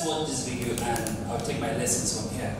watch this video and I'll take my lessons from here.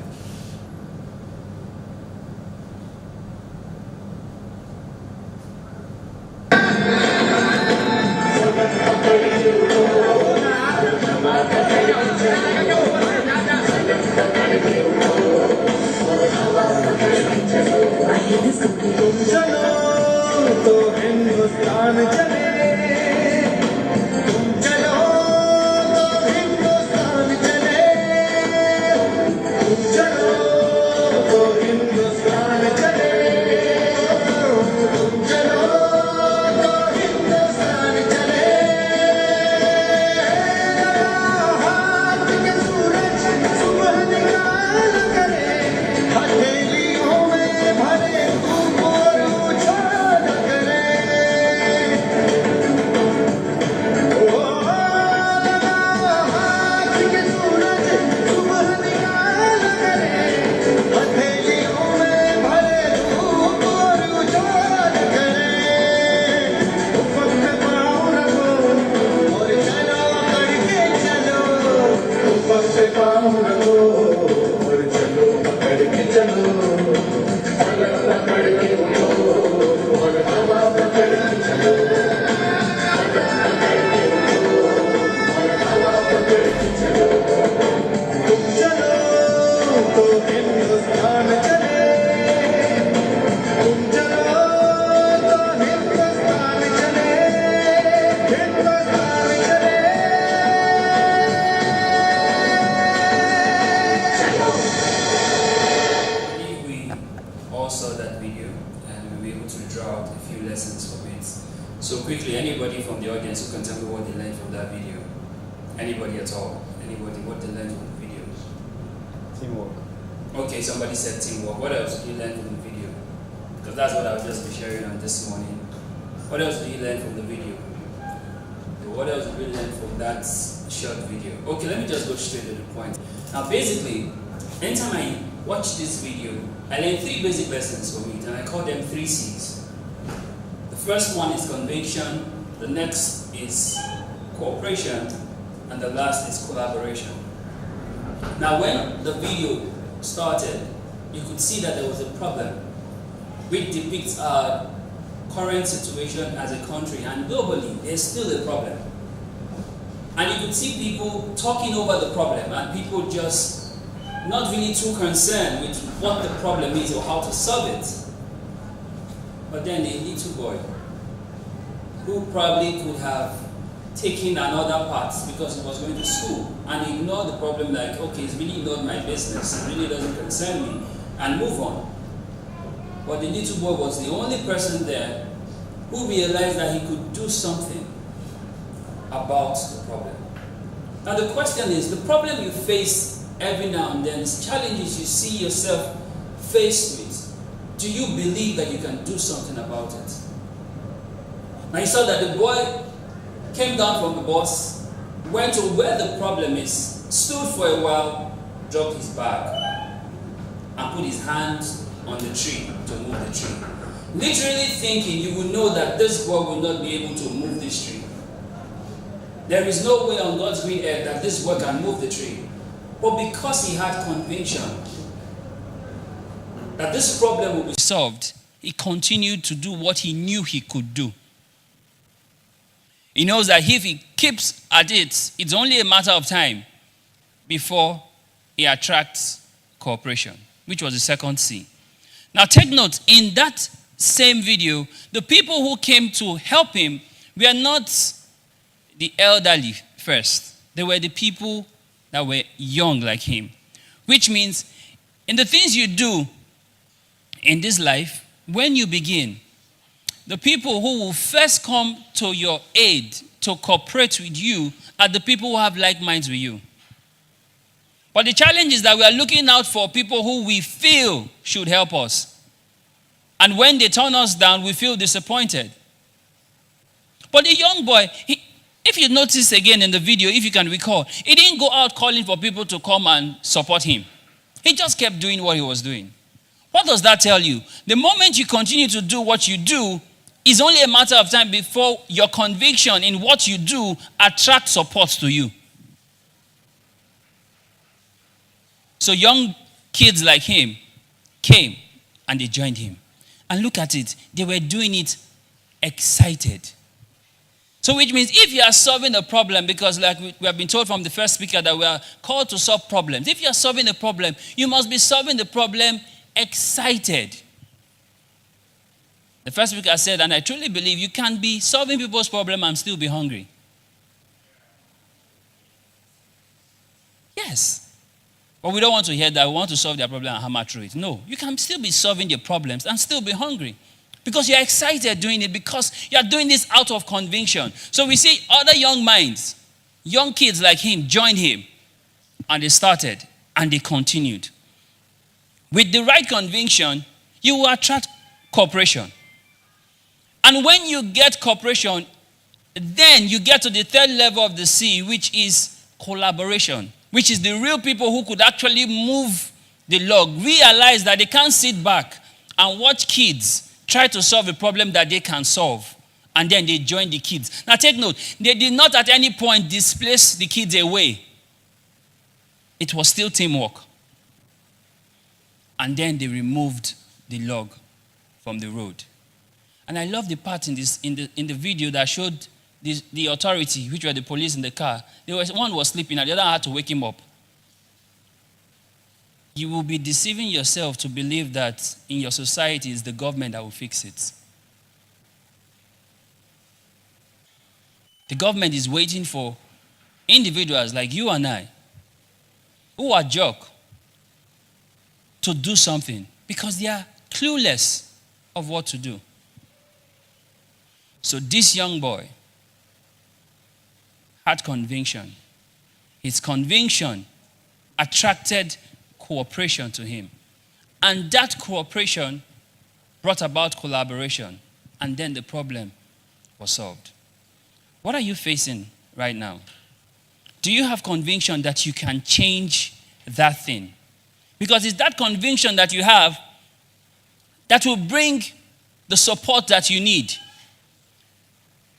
So quickly, anybody from the audience who can tell me what they learned from that video? Anybody at all? Anybody, what they learned from the video? Teamwork. Okay, somebody said teamwork. What else did you learn from the video? Because that's what I'll just be sharing on this morning. What else did you learn from the video? What else did you learn from that short video? Okay, let me just go straight to the point. Now basically, anytime I watch this video, I learned 3 basic lessons from it, and I call them 3 C's. The first one is conviction, the next is cooperation, and the last is collaboration. Now when the video started, you could see that there was a problem which depicts our current situation as a country, and globally there's still a problem. And you could see people talking over the problem and people just not really too concerned with what the problem is or how to solve it. But then a little boy who probably could have taken another path because he was going to school and ignored the problem, like, okay, it's really not my business, it really doesn't concern me, and move on. But the little boy was the only person there who realized that he could do something about the problem. Now the question is, the problem you face every now and then, challenges you see yourself faced with, do you believe that you can do something about it? Now you saw that the boy came down from the bus, went to where the problem is, stood for a while, dropped his bag, and put his hands on the tree to move the tree. Literally thinking you will know that this boy will not be able to move this tree. There is no way on God's green earth that this boy can move the tree. But because he had conviction that this problem will be solved, he continued to do what he knew he could do. He knows that if he keeps at it, it's only a matter of time before he attracts cooperation, which was the second C. Now take note, in that same video, the people who came to help him were not the elderly first. They were the people that were young like him. Which means, in the things you do in this life, when you begin, the people who will first come to your aid to cooperate with you are the people who have like minds with you. But the challenge is that we are looking out for people who we feel should help us. And when they turn us down, we feel disappointed. But the young boy, if you notice again in the video, if you can recall, he didn't go out calling for people to come and support him. He just kept doing what he was doing. What does that tell you? The moment you continue to do what you do, it's only a matter of time before your conviction in what you do attracts support to you. So young kids like him came and they joined him. And look at it, they were doing it excited. So which means if you are solving a problem, because like we have been told from the first speaker that we are called to solve problems. If you are solving a problem, you must be solving the problem excited. The first speaker said, and I truly believe you can be solving people's problem and still be hungry. Yes. But we don't want to hear that. We want to solve their problem and hammer through it. No, you can still be solving their problems and still be hungry. Because you're excited doing it, because you're doing this out of conviction. So we see other young minds, young kids like him, joined him. And they started and they continued. With the right conviction, you will attract cooperation. And when you get cooperation, then you get to the third level of the C, which is collaboration. Which is the real people who could actually move the log, realize that they can't sit back and watch kids try to solve a problem that they can solve. And then they join the kids. Now take note, they did not at any point displace the kids away. It was still teamwork. And then they removed the log from the road. And I love the part in the video that showed the authority, which were the police in the car. One was sleeping and the other had to wake him up. You will be deceiving yourself to believe that in your society it's the government that will fix it. The government is waiting for individuals like you and I who are jerk to do something because they are clueless of what to do. So this young boy had conviction. His conviction attracted cooperation to him. And that cooperation brought about collaboration. And then the problem was solved. What are you facing right now? Do you have conviction that you can change that thing? Because it's that conviction that you have that will bring the support that you need.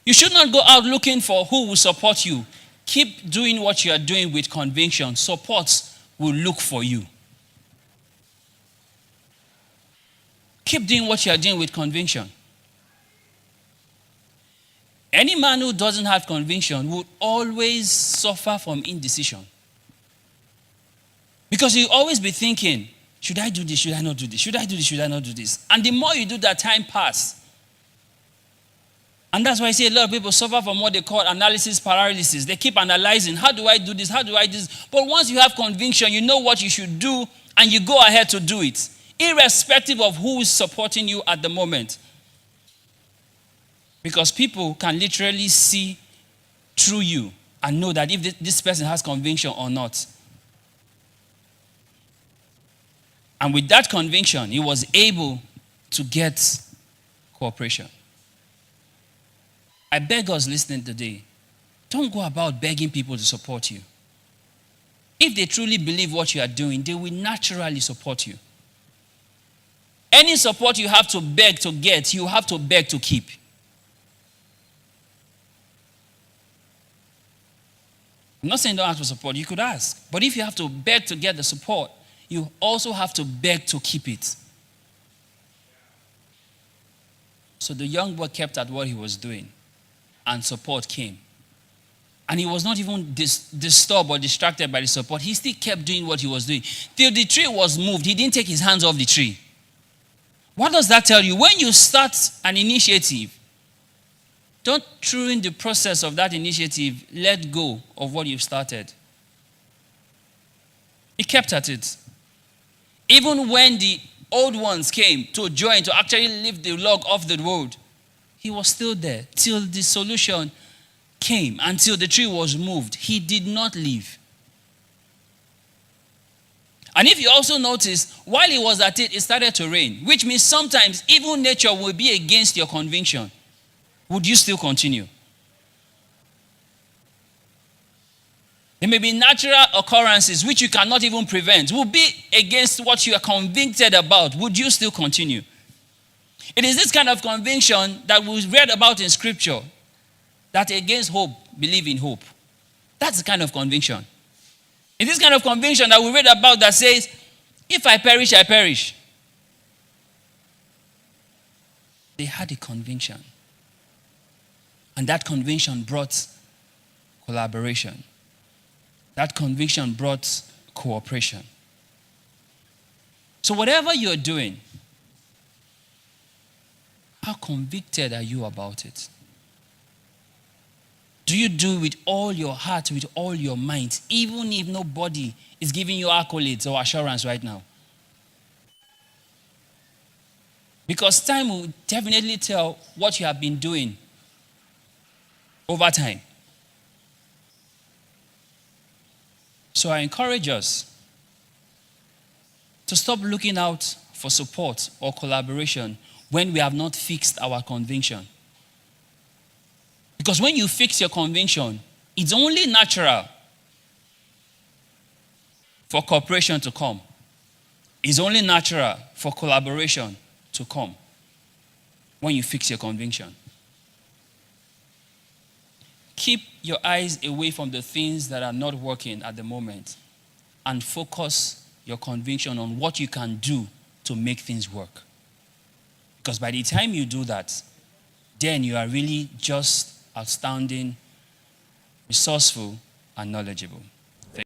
You should not go out looking for who will support you. Keep doing what you are doing with conviction. Support will look for you. Keep doing what you are doing with conviction. Any man who doesn't have conviction would always suffer from indecision. Because you always be thinking, should I do this? Should I not do this? Should I do this? Should I not do this? And the more you do that, time pass. And that's why I see a lot of people suffer from what they call analysis paralysis. They keep analyzing, how do I do this? How do I do this? But once you have conviction, you know what you should do, and you go ahead to do it, irrespective of who is supporting you at the moment. Because people can literally see through you and know that if this person has conviction or not. And with that conviction, he was able to get cooperation. I beg us listening today, don't go about begging people to support you. If they truly believe what you are doing, they will naturally support you. Any support you have to beg to get, you have to beg to keep. I'm not saying don't ask for support. You could ask. But if you have to beg to get the support, you also have to beg to keep it. So the young boy kept at what he was doing, and support came. And he was not even disturbed or distracted by the support. He still kept doing what he was doing. Till the tree was moved, he didn't take his hands off the tree. What does that tell you? When you start an initiative, don't, during the process of that initiative, let go of what you've started. He kept at it. Even when the old ones came to join, to actually lift the log off the road, he was still there till the solution came, until the tree was moved. He did not leave. And if you also notice, while he was at it, it started to rain, which means sometimes even nature will be against your conviction. Would you still continue? There may be natural occurrences which you cannot even prevent. Will be against what you are convicted about. Would you still continue? It is this kind of conviction that we read about in Scripture, that against hope, believe in hope. That's the kind of conviction. It's this kind of conviction that we read about that says, if I perish, I perish. They had a conviction. And that conviction brought collaboration. That conviction brought cooperation. So whatever you're doing, how convicted are you about it? Do you do with all your heart, with all your mind, even if nobody is giving you accolades or assurance right now? Because time will definitely tell what you have been doing over time. So I encourage us to stop looking out for support or collaboration when we have not fixed our conviction. Because when you fix your conviction, it's only natural for cooperation to come. It's only natural for collaboration to come when you fix your conviction. Keep your eyes away from the things that are not working at the moment and focus your conviction on what you can do to make things work. Because by the time you do that, then you are really just outstanding, resourceful, and knowledgeable.